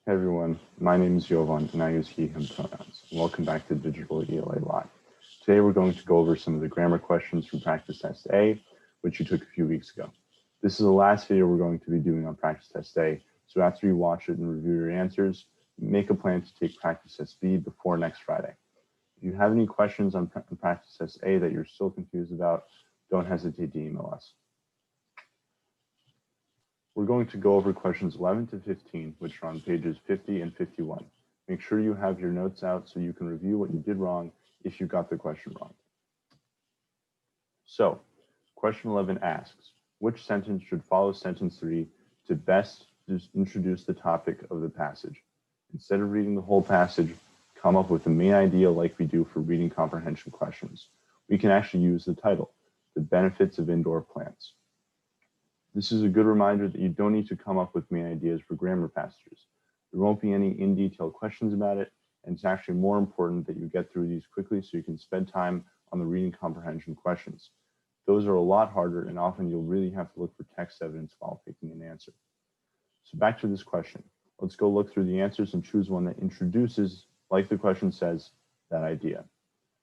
Hey everyone, my name is Jovan and I use he, him pronouns. Welcome back to Digital ELA Live. Today we're going to go over some of the grammar questions from Practice Test A, which you took a few weeks ago. This is the last video we're going to be doing on Practice Test A, so after you watch it and review your answers, make a plan to take Practice Test B before next Friday. If you have any questions on Practice Test A that you're still confused about, don't hesitate to email us. We're going to go over questions 11 to 15, which are on pages 50 and 51. Make sure you have your notes out so you can review what you did wrong if you got the question wrong. So, question 11 asks, which sentence should follow sentence 3 to best introduce the topic of the passage? Instead of reading the whole passage, come up with the main idea like we do for reading comprehension questions. We can actually use the title, The Benefits of Indoor Plants. This is a good reminder that you don't need to come up with main ideas for grammar passages. There won't be any in-detail questions about it, and it's actually more important that you get through these quickly so you can spend time on the reading comprehension questions. Those are a lot harder, and often you'll really have to look for text evidence while picking an answer. So back to this question. Let's go look through the answers and choose one that introduces, like the question says, that idea.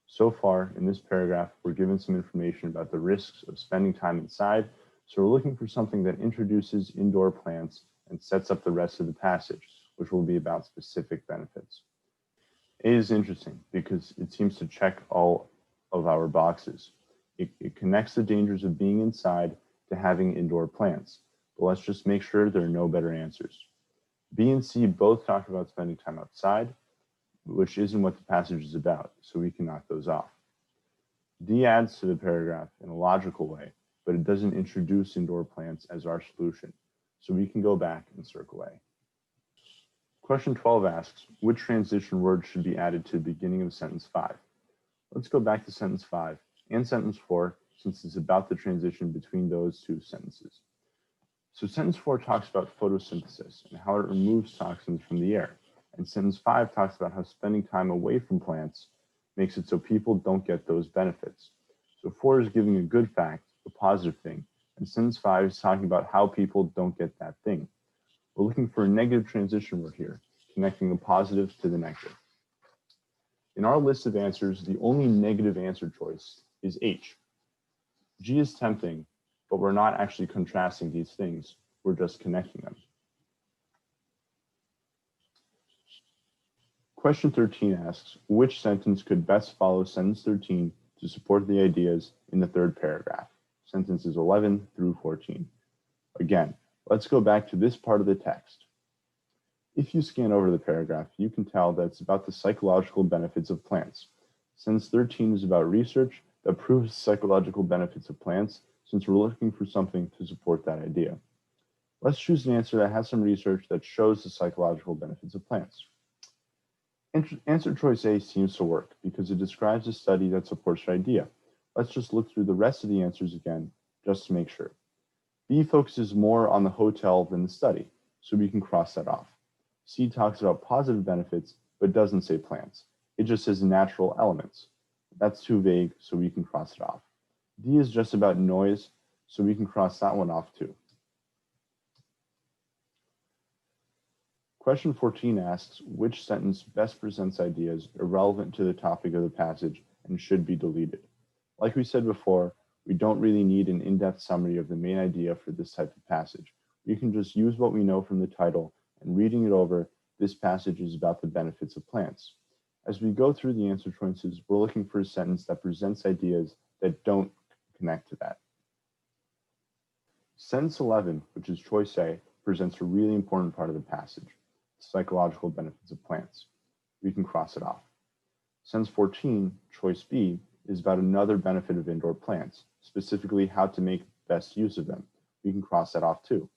So far, in this paragraph, we're given some information about the risks of spending time inside. So we're looking for something that introduces indoor plants and sets up the rest of the passage, which will be about specific benefits. A is interesting because it seems to check all of our boxes. It connects the dangers of being inside to having indoor plants, but let's just make sure there are no better answers. B and C both talk about spending time outside, which isn't what the passage is about, so we can knock those off. D adds to the paragraph in a logical way, but it doesn't introduce indoor plants as our solution, so we can go back and circle A. Question 12 asks, which transition word should be added to the beginning of sentence 5? Let's go back to sentence 5 and sentence 4, since it's about the transition between those two sentences. So sentence 4 talks about photosynthesis and how it removes toxins from the air, and sentence 5 talks about how spending time away from plants makes it so people don't get those benefits. So 4 is giving a good fact, a positive thing, and sentence 5 is talking about how people don't get that thing. We're looking for a negative transition word here, connecting the positive to the negative. In our list of answers, the only negative answer choice is H. G is tempting, but we're not actually contrasting these things, we're just connecting them. Question 13 asks, which sentence could best follow sentence 13 to support the ideas in the third paragraph? Sentences 11 through 14. Again, let's go back to this part of the text. If you scan over the paragraph, you can tell that it's about the psychological benefits of plants. Sentence 13 is about research that proves psychological benefits of plants, since we're looking for something to support that idea. Let's choose an answer that has some research that shows the psychological benefits of plants. Answer choice A seems to work because it describes a study that supports your idea. Let's just look through the rest of the answers again, just to make sure. B focuses more on the hotel than the study, so we can cross that off. C talks about positive benefits, but doesn't say plants. It just says natural elements. That's too vague, so we can cross it off. D is just about noise, so we can cross that one off too. Question 14 asks, which sentence best presents ideas irrelevant to the topic of the passage and should be deleted? Like we said before, we don't really need an in-depth summary of the main idea for this type of passage. We can just use what we know from the title, and reading it over, this passage is about the benefits of plants. As we go through the answer choices, we're looking for a sentence that presents ideas that don't connect to that. Sentence 11, which is choice A, presents a really important part of the passage, the psychological benefits of plants. We can cross it off. Sentence 14, choice B, is about another benefit of indoor plants, specifically how to make best use of them. We can cross that off too.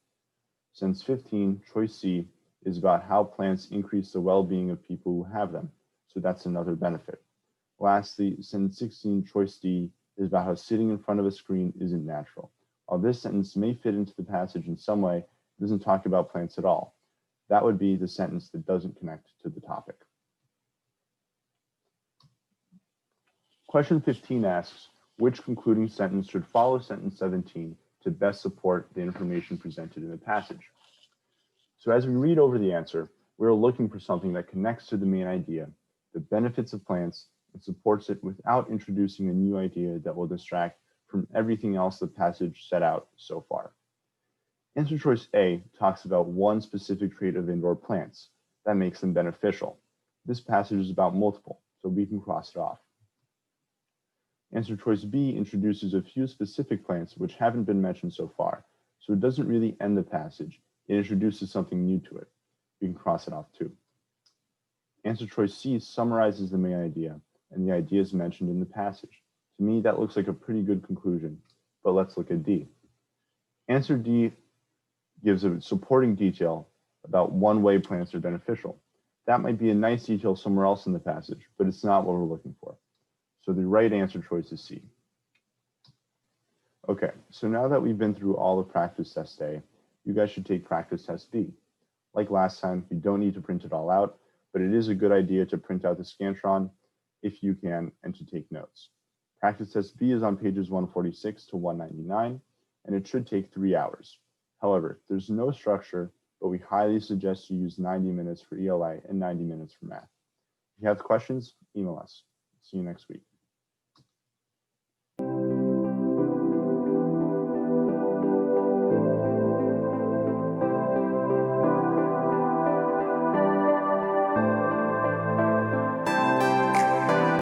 Sentence 15, choice C, is about how plants increase the well-being of people who have them, so that's another benefit. Lastly, sentence 16, choice D, is about how sitting in front of a screen isn't natural. While this sentence may fit into the passage in some way, it doesn't talk about plants at all. That would be the sentence that doesn't connect to the topic. Question 15 asks, which concluding sentence should follow sentence 17 to best support the information presented in the passage? So as we read over the answer, We're looking for something that connects to the main idea, the benefits of plants, and supports it without introducing a new idea that will distract from everything else the passage set out so far. Answer choice A talks about one specific trait of indoor plants that makes them beneficial. This passage is about multiple, so we can cross it off. Answer choice B introduces a few specific plants which haven't been mentioned so far, so it doesn't really end the passage. It introduces something new to it. We can cross it off too. Answer choice C summarizes the main idea and the ideas mentioned in the passage. To me, that looks like a pretty good conclusion, but let's look at D. Answer D gives a supporting detail about one way plants are beneficial. That might be a nice detail somewhere else in the passage, but it's not what we're looking for. So the right answer choice is C. Okay, so now that we've been through all of practice test A, you guys should take practice test B. Like last time, you don't need to print it all out, but it is a good idea to print out the Scantron if you can and to take notes. Practice test B is on pages 146 to 199, and it should take 3 hours. However, there's no structure, but we highly suggest you use 90 minutes for ELA and 90 minutes for math. If you have questions, email us. See you next week.